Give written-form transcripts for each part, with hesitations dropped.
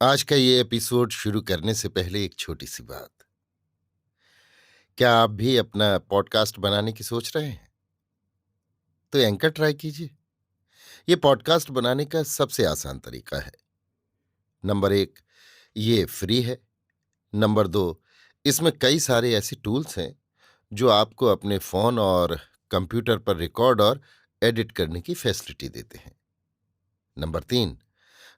आज का ये एपिसोड शुरू करने से पहले एक छोटी सी बात। क्या आप भी अपना पॉडकास्ट बनाने की सोच रहे हैं? तो एंकर ट्राई कीजिए। ये पॉडकास्ट बनाने का सबसे आसान तरीका है। नंबर 1, ये फ्री है। नंबर 2, इसमें कई सारे ऐसे टूल्स हैं जो आपको अपने फ़ोन और कंप्यूटर पर रिकॉर्ड और एडिट करने की फैसिलिटी देते हैं। नंबर 3,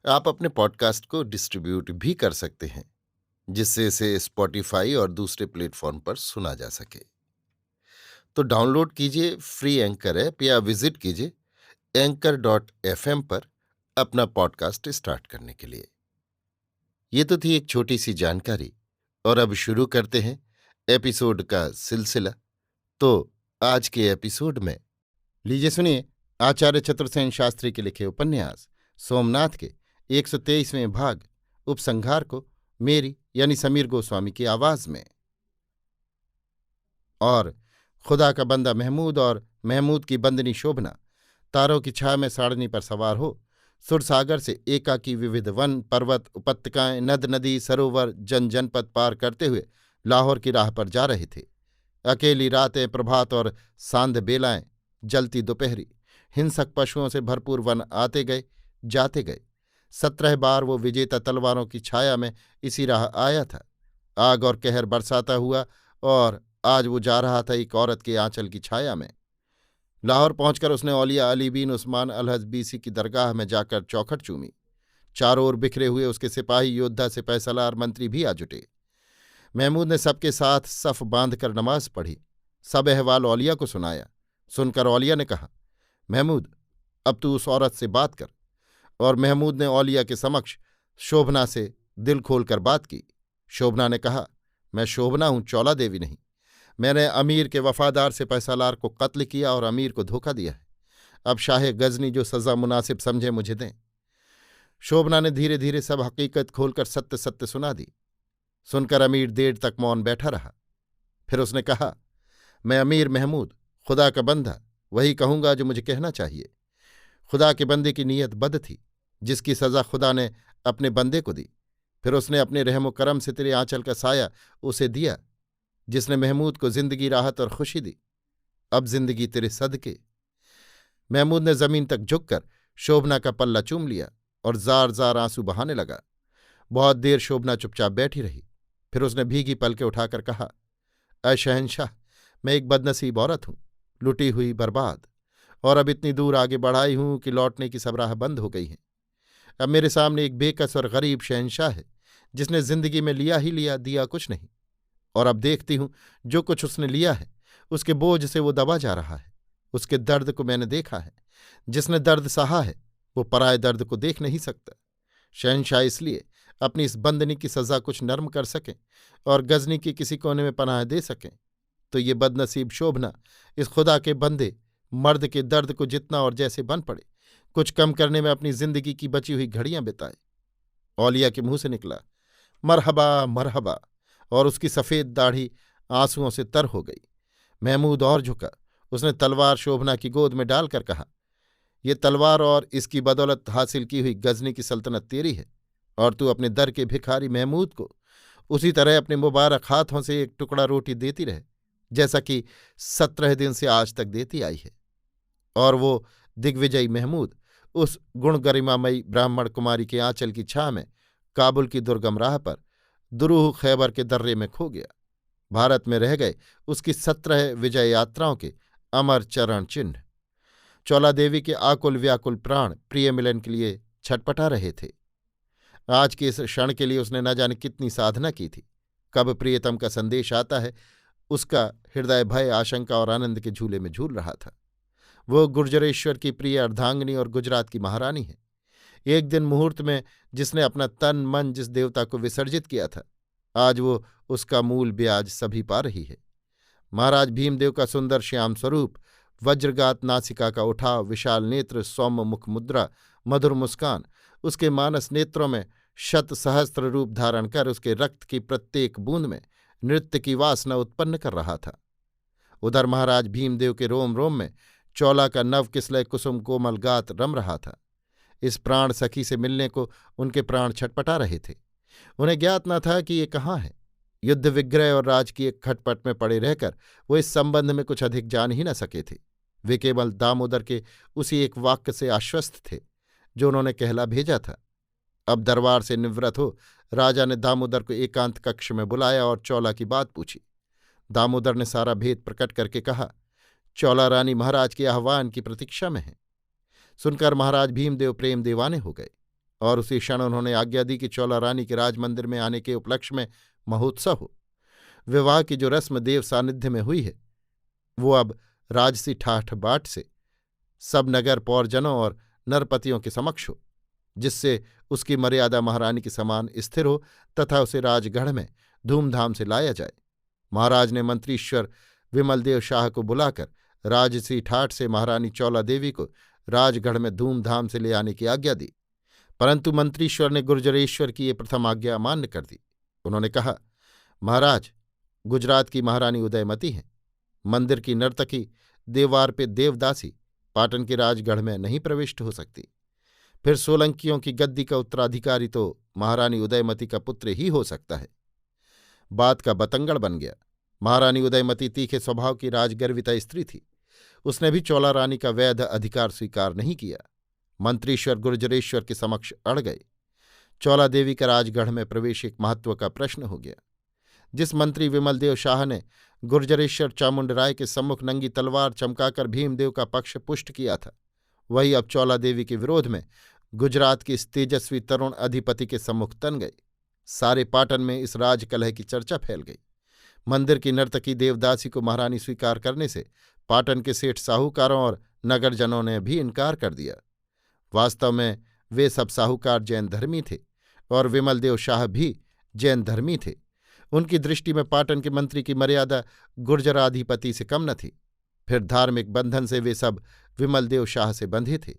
आप अपने पॉडकास्ट को डिस्ट्रीब्यूट भी कर सकते हैं, जिससे इसे स्पॉटिफाई और दूसरे प्लेटफॉर्म पर सुना जा सके। तो डाउनलोड कीजिए फ्री एंकर ऐप या विजिट कीजिए anchor.fm पर अपना पॉडकास्ट स्टार्ट करने के लिए। ये तो थी एक छोटी सी जानकारी, और अब शुरू करते हैं एपिसोड का सिलसिला। तो आज के एपिसोड में लीजिए सुनिए आचार्य चतुर्सेन शास्त्री के लिखे उपन्यास सोमनाथ के 123वें भाग उपसंहार को मेरी यानी समीर गोस्वामी की आवाज में। और खुदा का बंदा महमूद और महमूद की बंदनी शोभना तारों की छाया में साड़नी पर सवार हो सुरसागर से एकाकी विविध वन पर्वत उपत्यकाएं नद नदी सरोवर जन जनपद पार करते हुए लाहौर की राह पर जा रहे थे। अकेली रातें प्रभात और सांध बेलाएं जलती दोपहरी हिंसक पशुओं से भरपूर वन आते गए जाते गए। 17 बार वो विजेता तलवारों की छाया में इसी राह आया था। आग और कहर बरसाता हुआ, और आज वो जा रहा था एक औरत के आंचल की छाया में। लाहौर पहुंचकर उसने औलिया अली बिन उस्मान अलहज बीसी की दरगाह में जाकर चौखट चूमी। चारों ओर बिखरे हुए उसके सिपाही योद्धा से पैसलार मंत्री भी आ जुटे। महमूद ने सबके साथ सफ बांधकर नमाज पढ़ी, सब अहवाल औलिया को सुनाया। सुनकर औलिया ने कहा, महमूद, अब तू उस औरत से बात कर। और महमूद ने औलिया के समक्ष शोभना से दिल खोलकर बात की। शोभना ने कहा, मैं शोभना हूं, चौला देवी नहीं। मैंने अमीर के वफादार से पैसालार को कत्ल किया और अमीर को धोखा दिया है। अब शाह गजनी जो सजा मुनासिब समझे मुझे दें। शोभना ने धीरे धीरे सब हकीकत खोलकर सत्य सत्य सुना दी। सुनकर अमीर देर तक मौन बैठा रहा। फिर उसने कहा, मैं अमीर महमूद, खुदा का बंदा, वही कहूंगा जो मुझे कहना चाहिए। खुदा के बंदे की नीयत बद थी, जिसकी सजा खुदा ने अपने बंदे को दी। फिर उसने अपने रहमो करम से तेरे आंचल का साया उसे दिया, जिसने महमूद को जिंदगी राहत और खुशी दी। अब जिंदगी तेरे सदके। महमूद ने जमीन तक झुककर शोभना का पल्ला चूम लिया और जार जार आंसू बहाने लगा। बहुत देर शोभना चुपचाप बैठी रही। फिर उसने भीगी पलकें उठाकर कहा, अय शहंशाह, मैं एक बदनसीब औरत हूं, लुटी हुई बर्बाद, और अब इतनी दूर आगे बढ़ाई हूं कि लौटने की सब राह बंद हो गई है। अब मेरे सामने एक बेकस और गरीब शहंशाह है, जिसने जिंदगी में लिया ही लिया, दिया कुछ नहीं। और अब देखती हूं जो कुछ उसने लिया है उसके बोझ से वो दबा जा रहा है। उसके दर्द को मैंने देखा है। जिसने दर्द सहा है वो पराये दर्द को देख नहीं सकता। शहंशाह इसलिए अपनी इस बंदनी की सजा कुछ नर्म कर सकें और गजनी के किसी कोने में पनाह दे सकें, तो ये बदनसीब शोभना इस खुदा के बंदे मर्द के दर्द को जितना और जैसे बन पड़े कुछ कम करने में अपनी जिंदगी की बची हुई घड़ियां बिताए। औलिया के मुंह से निकला, मरहबा मरहबा, और उसकी सफ़ेद दाढ़ी आंसुओं से तर हो गई। महमूद और झुका। उसने तलवार शोभना की गोद में डालकर कहा, ये तलवार और इसकी बदौलत हासिल की हुई गजनी की सल्तनत तेरी है, और तू अपने दर के भिखारी महमूद को उसी तरह अपने मुबारक हाथों से एक टुकड़ा रोटी देती रहे, जैसा कि 17 दिन से आज तक देती आई है। और वो दिग्विजयी महमूद उस गुण गरिमामयी ब्राह्मण कुमारी के आंचल की छाह में काबुल की दुर्गम राह पर दुरूह खैबर के दर्रे में खो गया। भारत में रह गए उसकी 17 विजय यात्राओं के अमर चरण चिन्ह। चौला देवी के आकुल व्याकुल प्राण प्रिय मिलन के लिए छटपटा रहे थे। आज के इस क्षण के लिए उसने न जाने कितनी साधना की थी। कब प्रियतम का संदेश आता है, उसका हृदय भय आशंका और आनंद के झूले में झूल रहा था। वो गुर्जरेश्वर की प्रिय अर्धांगिनी और गुजरात की महारानी है। एक दिन मुहूर्त में जिसने अपना तन मन जिस देवता को विसर्जित किया था, आज वो उसका मूल ब्याज सभी पा रही है। महाराज भीमदेव का सुंदर श्याम स्वरूप, वज्रगात नासिका का उठाव, विशाल नेत्र, सौम्य मुख मुद्रा, मधुर मुस्कान, उसके मानस नेत्रों में शत सहस्त्र रूप धारण कर उसके रक्त की प्रत्येक बूंद में नृत्य की वासना उत्पन्न कर रहा था। उधर महाराज भीमदेव के रोम रोम में चौला का नव किसलय कुसुम कोमल गात रम रहा था। इस प्राण सखी से मिलने को उनके प्राण छटपटा रहे थे। उन्हें ज्ञात न था कि ये कहाँ है। युद्ध विग्रह और राजकीय खटपट में पड़े रहकर वो इस संबंध में कुछ अधिक जान ही न सके थे। वे केवल दामोदर के उसी एक वाक्य से आश्वस्त थे जो उन्होंने कहला भेजा था। अब दरबार से निवृत्त हो राजा ने दामोदर को एकांत कक्ष में बुलाया और चौला की बात पूछी। दामोदर ने सारा भेद प्रकट करके कहा, चौला रानी महाराज के आह्वान की प्रतीक्षा में है। सुनकर महाराज भीमदेव प्रेम दीवाने हो गए और उसी क्षण उन्होंने आज्ञा दी कि चौला रानी के राजमंदिर में आने के उपलक्ष्य में महोत्सव हो। विवाह की जो रस्म देव सानिध्य में हुई है वो अब राजसी ठाठ बाट से सब नगर पौरजनों और नरपतियों के समक्ष हो, जिससे उसकी मर्यादा महारानी के समान स्थिर हो तथा उसे राजगढ़ में धूमधाम से लाया जाए। महाराज ने मंत्रीश्वर विमलदेव शाह को बुलाकर राजसी ठाठ से महारानी चौला देवी को राजगढ़ में धूमधाम से ले आने की आज्ञा दी, परंतु मंत्रीश्वर ने गुर्जरेश्वर की ये प्रथम आज्ञा अमान्य कर दी। उन्होंने कहा, महाराज, गुजरात की महारानी उदयमती हैं। मंदिर की नर्तकी, देवार पे देवदासी पाटन के राजगढ़ में नहीं प्रविष्ट हो सकती। फिर सोलंकियों की गद्दी का उत्तराधिकारी तो महारानी उदयमती का पुत्र ही हो सकता है। बात का बतंगड़ बन गया। महारानी उदयमती तीखे स्वभाव की राजगर्विता स्त्री थी। उसने भी चौला रानी का वैध अधिकार स्वीकार नहीं किया। मंत्रीश्वर गुर्जरेश्वर के समक्ष अड़ गए। चौला देवी का राजगढ़ में प्रवेश एक महत्व का प्रश्न हो गया। जिस मंत्री विमलदेव शाह ने गुर्जरेश्वर चामुंड राय के सम्मुख नंगी तलवार चमकाकर भीमदेव का पक्ष पुष्ट किया था, वही अब चौला देवी के विरोध में गुजरात के इस तेजस्वी तरुण अधिपति के सम्मुख तन गए। सारे पाटन में इस राजकलह की चर्चा फैल गई। मंदिर की नर्तकी देवदासी को महारानी स्वीकार करने से पाटन के सेठ साहूकारों और नगरजनों ने भी इनकार कर दिया। वास्तव में वे सब साहूकार जैन धर्मी थे और विमलदेव शाह भी जैन धर्मी थे। उनकी दृष्टि में पाटन के मंत्री की मर्यादा गुर्जराधिपति से कम न थी। फिर धार्मिक बंधन से वे सब विमलदेव शाह से बंधे थे।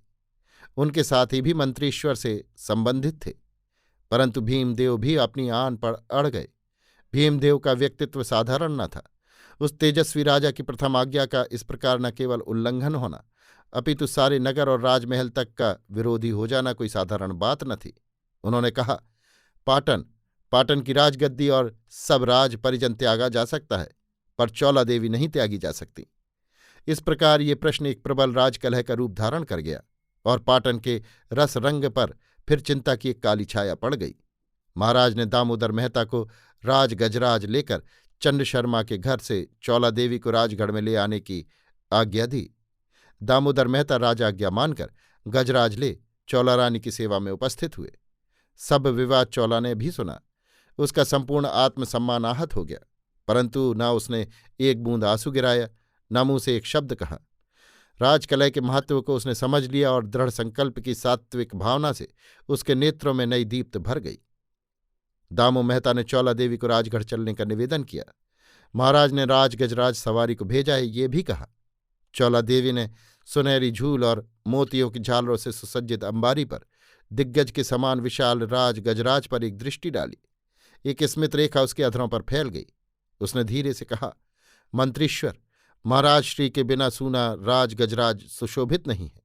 उनके साथी भी मंत्रीश्वर से संबंधित थे, परंतु भीमदेव भी अपनी आन पर अड़ गए। भीमदेव का व्यक्तित्व साधारण न था। उस तेजस्वी राजा की प्रथम आज्ञा का इस प्रकार न केवल उल्लंघन होना अपितु सारे नगर और राजमहल तक का विरोधी हो जाना कोई साधारण बात न थी। उन्होंने कहा, पाटन की राजगद्दी और सब राज परिजन त्यागा जा सकता है, पर चौला देवी नहीं त्यागी जा सकती। इस प्रकार ये प्रश्न एक प्रबल राजकलह का रूप धारण कर गया और पाटन के रस रंग पर फिर चिंता की एक काली छाया पड़ गई। महाराज ने दामोदर मेहता को राजगजराज लेकर चंड शर्मा के घर से चौला देवी को राजगढ़ में ले आने की आज्ञा दी। दामोदर मेहता राजाज्ञा मानकर गजराज ले चौला रानी की सेवा में उपस्थित हुए। सब विवाद चौला ने भी सुना। उसका संपूर्ण आत्मसम्मान आहत हो गया, परंतु न उसने एक बूंद आंसू गिराया, न मुंह से एक शब्द कहा। राजकलह के महत्व को उसने समझ लिया और दृढ़ संकल्प की सात्विक भावना से उसके नेत्रों में नई दीप्त भर गई। दामू मेहता ने चौला देवी को राजगढ़ चलने का निवेदन किया। महाराज ने राजगजराज सवारी को भेजा है, ये भी कहा। चौला देवी ने सुनहरी झूल और मोतियों की झालरों से सुसज्जित अंबारी पर दिग्गज के समान विशाल राजगजराज पर एक दृष्टि डाली। एक स्मित रेखा उसके अधरों पर फैल गई। उसने धीरे से कहा, मंत्रीश्वर, महाराज श्री के बिना सूना राजगजराज सुशोभित नहीं है।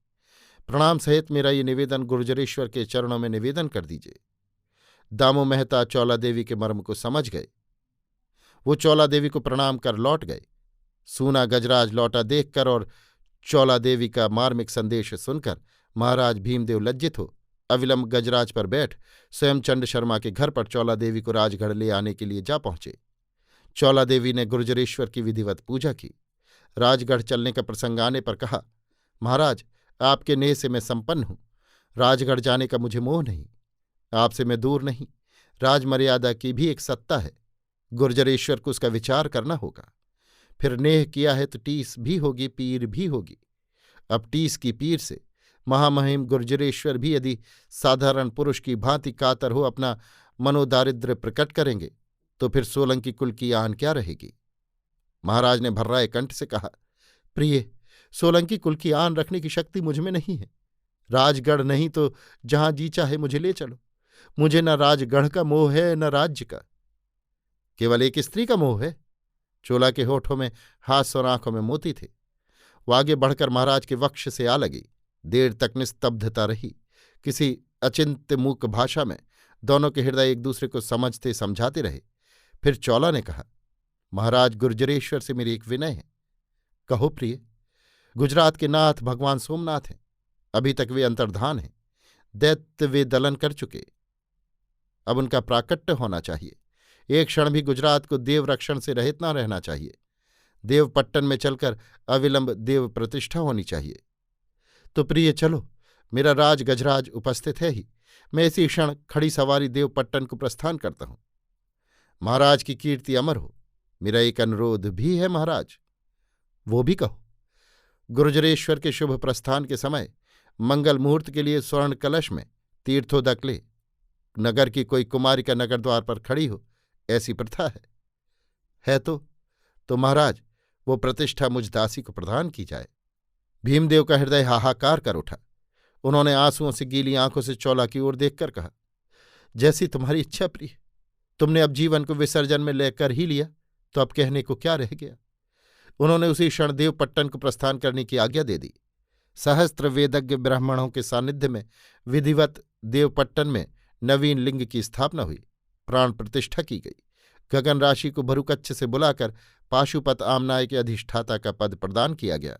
प्रणाम सहित मेरा ये निवेदन गुर्जरेश्वर के चरणों में निवेदन कर दीजिए। दामू मेहता चौला देवी के मर्म को समझ गए। वो चौला देवी को प्रणाम कर लौट गए। सूना गजराज लौटा देखकर और चौला देवी का मार्मिक संदेश सुनकर महाराज भीमदेव लज्जित हो अविलंब गजराज पर बैठ स्वयं चंड शर्मा के घर पर चौला देवी को राजगढ़ ले आने के लिए जा पहुंचे। चौला देवी ने गुर्जरेश्वर की विधिवत पूजा की। राजगढ़ चलने का प्रसंग आने पर कहा, महाराज, आपके नेह से मैं संपन्न हूं। राजगढ़ जाने का मुझे मोह नहीं। आपसे मैं दूर नहीं। राजमर्यादा की भी एक सत्ता है। गुर्जरेश्वर को उसका विचार करना होगा। फिर नेह किया है तो टीस भी होगी, पीर भी होगी। अब टीस की पीर से महामहिम गुर्जरेश्वर भी यदि साधारण पुरुष की भांति कातर हो अपना मनोदारिद्र्य प्रकट करेंगे तो फिर सोलंकी कुल की आन क्या रहेगी। महाराज ने भर्राए कंठ से कहा, प्रिय, सोलंकी कुल की आन रखने की शक्ति मुझमें नहीं है। राजगढ़ नहीं तो जहां जी चाहे मुझे ले चलो। मुझे न राजगढ़ का मोह है न राज्य का, केवल एक स्त्री का मोह है। चोला के होठों में हास्य और आंखों में मोती थे। वो आगे बढ़कर महाराज के वक्ष से आ लगी। देर तक निस्तब्धता रही। किसी अचिंत्य मूक भाषा में दोनों के हृदय एक दूसरे को समझते समझाते रहे। फिर चौला ने कहा, महाराज, गुर्जरेश्वर से मेरी एक विनय है। कहो प्रिय। गुजरात के नाथ भगवान सोमनाथ हैं। अभी तक वे अंतर्धान हैं। दैत्य वे दलन कर चुके। अब उनका प्राकट्य होना चाहिए। एक क्षण भी गुजरात को देव रक्षण से रहित न रहना चाहिए। देवपट्टन में चलकर अविलंब देव प्रतिष्ठा होनी चाहिए। तो प्रिय चलो, मेरा राज गजराज उपस्थित है ही। मैं इसी क्षण खड़ी सवारी देवपट्टन को प्रस्थान करता हूं। महाराज की कीर्ति अमर हो। मेरा एक अनुरोध भी है महाराज। वो भी कहो। गुर्जरेश्वर के शुभ प्रस्थान के समय मंगल मुहूर्त के लिए स्वर्ण कलश में तीर्थोदक ले नगर की कोई कुमारिका नगर द्वार पर खड़ी हो, ऐसी प्रथा है तो महाराज वो प्रतिष्ठा मुझ दासी को प्रदान की जाए। भीमदेव का हृदय हाहाकार कर उठा। उन्होंने आंसुओं से गीली आंखों से चौला की ओर देखकर कहा, जैसी तुम्हारी इच्छा प्रिय। तुमने अब जीवन को विसर्जन में लेकर ही लिया, तो अब कहने को क्या रह गया। उन्होंने उसी क्षण देवपट्टन को प्रस्थान करने की आज्ञा दे दी। सहस्त्र वेदज्ञ ब्राह्मणों के सानिध्य में विधिवत देवपट्टन में नवीन लिंग की स्थापना हुई। प्राण प्रतिष्ठा की गई। गगन राशि को भरुकच्छ से बुलाकर पाशुपत आमनाय के अधिष्ठाता का पद प्रदान किया गया।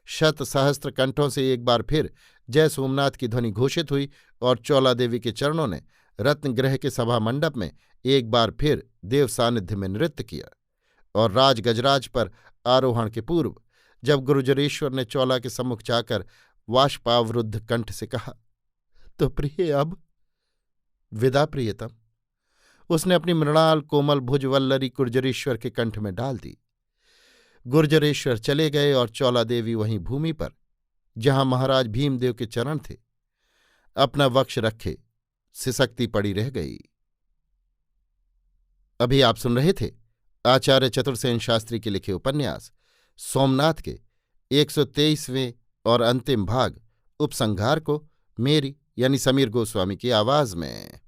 शत सहस्त्र कंठों से एक बार फिर जय सोमनाथ की ध्वनि घोषित हुई और चौला देवी के चरणों ने रत्नगृह के सभा मंडप में एक बार फिर देव सानिध्य में नृत्य किया। और राज गजराज पर आरोहण के पूर्व जब गुर्जरेश्वर ने चौला के सम्मुख जाकर वाष्पावरुद्ध कंठ से कहा, तो प्रिय अब विदा प्रियतम, उसने अपनी मृणाल कोमल भुज वल्लरी गुर्जरेश्वर के कंठ में डाल दी। गुर्जरेश्वर चले गए और चौला देवी वहीं भूमि पर, जहां महाराज भीमदेव के चरण थे, अपना वक्ष रखे सिसकती पड़ी रह गई। अभी आप सुन रहे थे आचार्य चतुर्सेन शास्त्री के लिखे उपन्यास सोमनाथ के 123वें और अंतिम भाग उपसंहार को मेरी यानी समीर गोस्वामी की आवाज में।